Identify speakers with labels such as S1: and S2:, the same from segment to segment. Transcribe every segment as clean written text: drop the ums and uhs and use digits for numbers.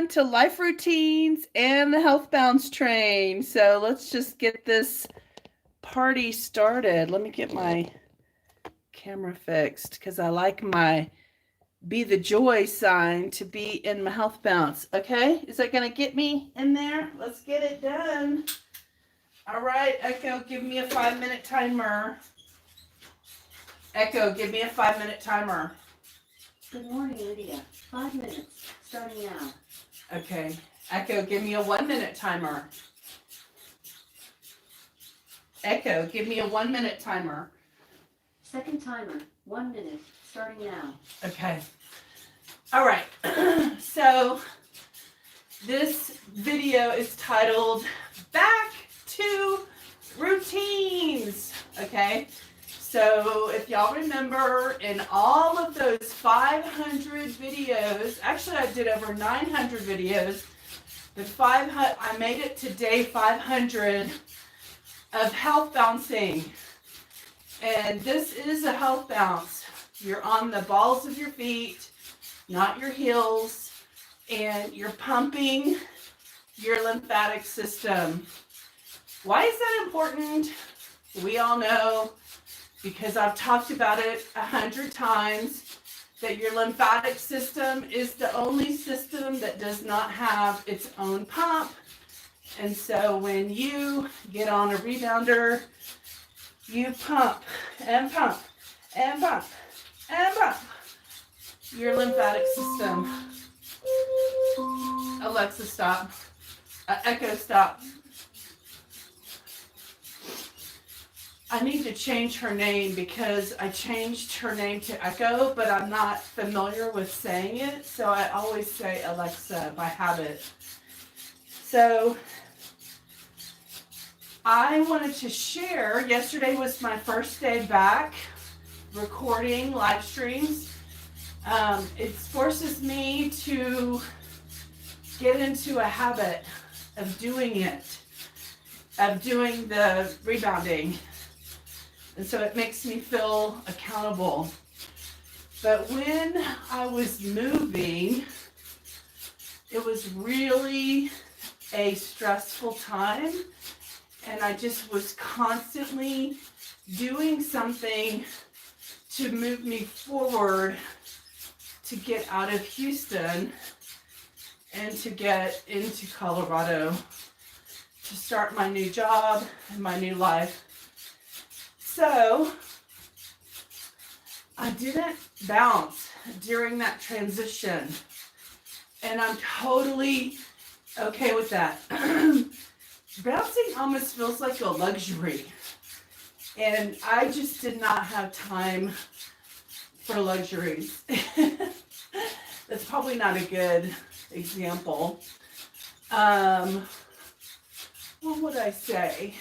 S1: on to Life Routines and the Health Bounce Train. So let's just get this party started. Let me get my camera fixed because I like my be the joy sign to be in my health bounce. Okay, is that going to get me in there? Let's get it done. All right, Echo, give me a 5-minute timer. Echo, give me a 5-minute timer.
S2: Good morning, Lydia. 5 minutes, starting now.
S1: Okay. Echo, give me a 1-minute timer. Echo, give me a 1-minute timer.
S2: Second timer, 1 minute, starting now.
S1: Okay. All right. So this video is titled Back to Routines. Okay. So if y'all remember, in all of those 500 videos, actually I did over 900 videos, but I made it to day 500 of health bouncing. And this is a health bounce. You're on the balls of your feet, not your heels, and you're pumping your lymphatic system. Why is that important? We all know, because I've talked about it 100 times, that your lymphatic system is the only system that does not have its own pump. And so when you get on a rebounder, you pump and pump and pump and pump your lymphatic system. Alexa, stop. Echo, stop. I need to change her name because I changed her name to Echo, but I'm not familiar with saying it, so I always say Alexa by habit. So I wanted to share, yesterday was my first day back recording live streams. It forces me to get into a habit of doing it, of doing the rebounding. And so it makes me feel accountable. But when I was moving, it was really a stressful time. And I just was constantly doing something to move me forward to get out of Houston and to get into Colorado to start my new job and my new life. So I didn't bounce during that transition, and I'm totally okay with that. Bouncing almost feels like a luxury, and I just did not have time for luxuries. That's probably not a good example. What would I say?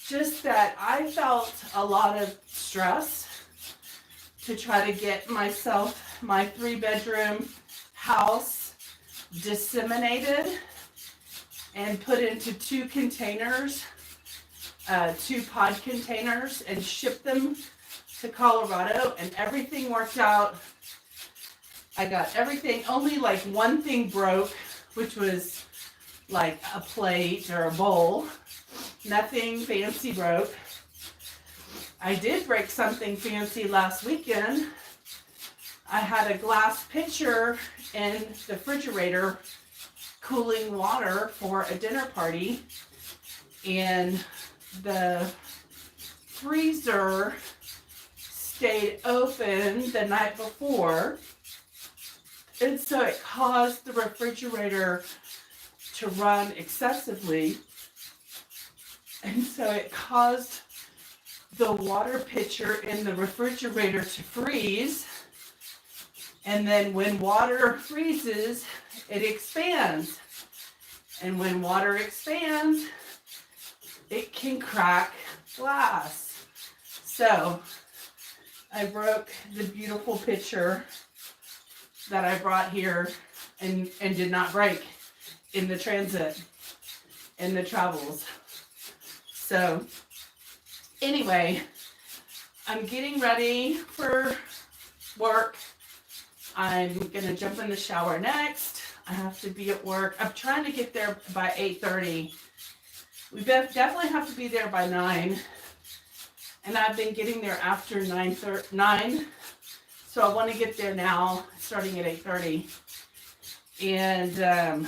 S1: Just that I felt a lot of stress to try to get myself, my 3-bedroom house, disseminated and put into 2 containers, 2 pod containers, and ship them to Colorado, and everything worked out. I got everything, only like one thing broke, which was like a plate or a bowl. Nothing fancy broke. I did break something fancy last weekend. I had a glass pitcher in the refrigerator cooling water for a dinner party, and the freezer stayed open the night before, and so it caused the refrigerator to run excessively, and so it caused the water pitcher in the refrigerator to freeze. And then when water freezes, it expands. And when water expands, it can crack glass. So I broke the beautiful pitcher that I brought here and did not break in the transit, in the travels. So anyway, I'm getting ready for work. I'm going to jump in the shower next. I have to be at work. I'm trying to get there by 8:30. We definitely have to be there by 9. And I've been getting there after 9. So I want to get there now, starting at 8:30. And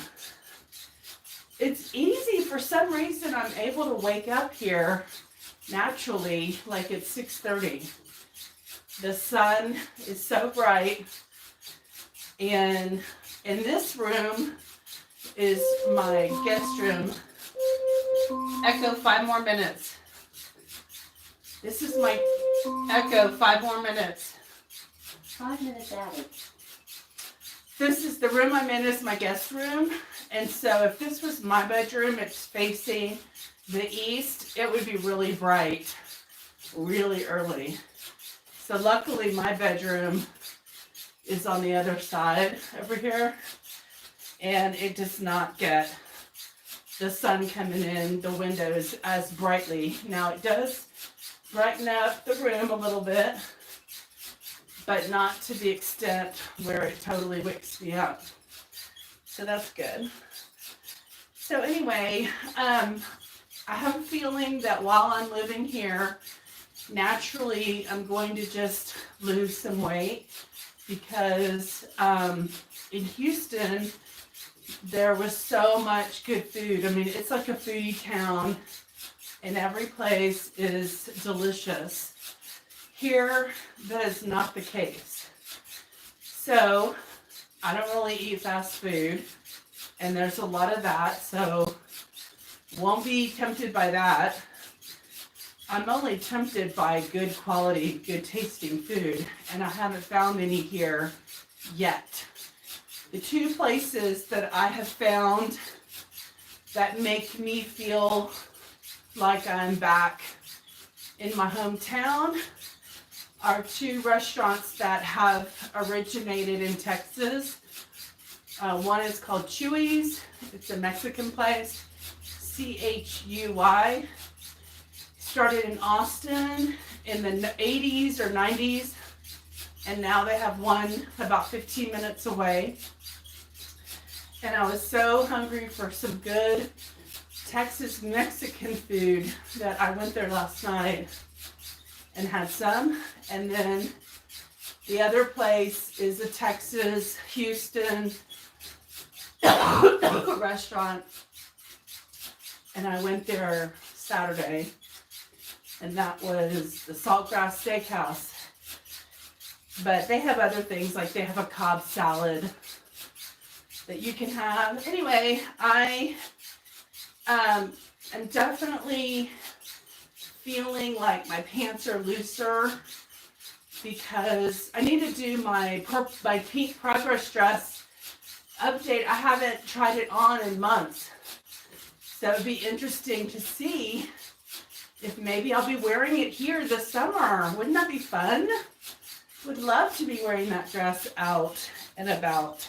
S1: it's easy. For some reason, I'm able to wake up here naturally, like at 6:30. The sun is so bright. And in this room is my guest room. Echo 5 more minutes. This is my Echo 5 more minutes.
S2: 5 minutes added.
S1: This is the room I'm in, is my guest room. And so if this was my bedroom, it's facing the east, it would be really bright, really early. So luckily my bedroom is on the other side over here, and it does not get the sun coming in the windows as brightly. Now it does brighten up the room a little bit, but not to the extent where it totally wakes me up. So that's good. So anyway, I have a feeling that while I'm living here, naturally I'm going to just lose some weight, because in Houston, there was so much good food. I mean, it's like a foodie town, and every place is delicious. Here, that is not the case. So, I don't really eat fast food, and there's a lot of that, so won't be tempted by that. I'm only tempted by good quality, good tasting food, and I haven't found any here yet. The 2 places that I have found that make me feel like I'm back in my hometown are 2 restaurants that have originated in Texas. One is called Chuy's. It's a Mexican place, CHUY. Started in Austin in the 80s or 90s, and now they have one about 15 minutes away. And I was so hungry for some good Texas Mexican food that I went there last night and had some. And then the other place is a Texas, Houston restaurant. And I went there Saturday, and that was the Saltgrass Steakhouse. But they have other things, like they have a Cobb salad that you can have. Anyway, I am definitely feeling like my pants are looser, because I need to do my pink progress dress update. I haven't tried it on in months, so it'd be interesting to see if maybe I'll be wearing it here this summer. Wouldn't that be fun? Would love to be wearing that dress out and about.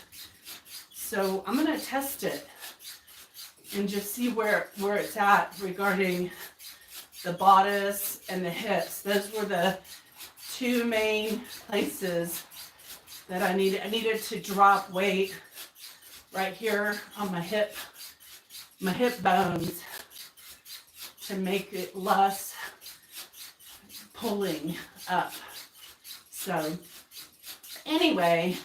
S1: So I'm gonna test it and just see where it's at regarding the bodice and the hips. Those were the 2 main places that I needed. I needed to drop weight right here on my hip bones to make it less pulling up. So anyway,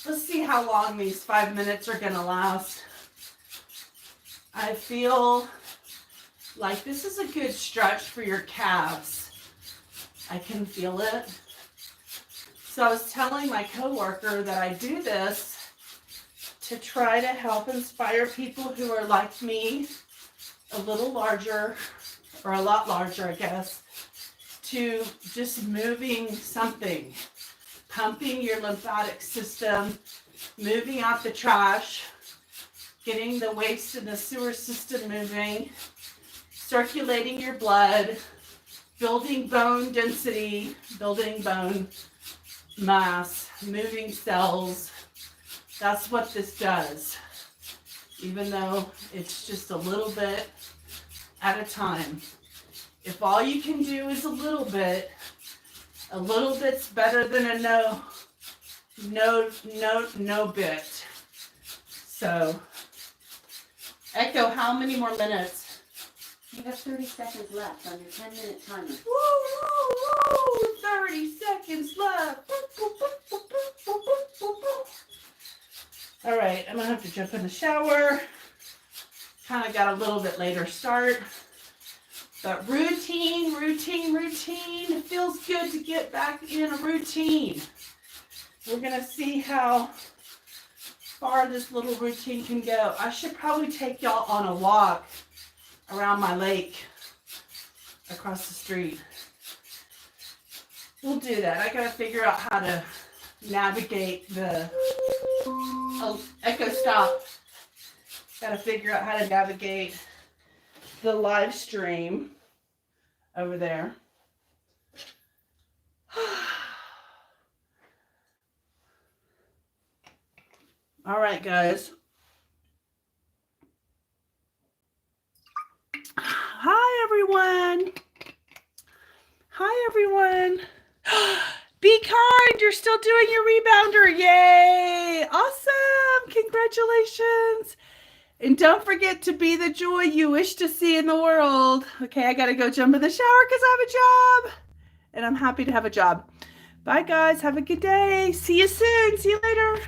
S1: let's see how long these 5 minutes are gonna last. I feel like this is a good stretch for your calves. I can feel it. So I was telling my coworker that I do this to try to help inspire people who are like me, a little larger, or a lot larger, I guess, to just moving something, pumping your lymphatic system, moving out the trash, getting the waste in the sewer system moving, circulating your blood, building bone density, building bone mass, moving cells. That's what this does, even though it's just a little bit at a time. If all you can do is a little bit's better than a no bit. So, Echo, how many more minutes?
S2: You have 30 seconds left on your 10-minute timer.
S1: Woo, woo, woo, 30 seconds left. All right, I'm gonna have to jump in the shower. Kind of got a little bit later start. But routine. It feels good to get back in a routine. We're gonna see how far this little routine can go. I should probably take y'all on a walk around my lake across the street. We'll do that. I gotta figure out how to navigate the, oh, Echo, stop. Gotta figure out how to navigate the live stream over there. All right, guys. Hi, everyone. Hi, everyone. Be kind. You're still doing your rebounder. Yay. Awesome. Congratulations. And don't forget to be the joy you wish to see in the world. Okay, I got to go jump in the shower because I have a job. And I'm happy to have a job. Bye, guys. Have a good day. See you soon. See you later.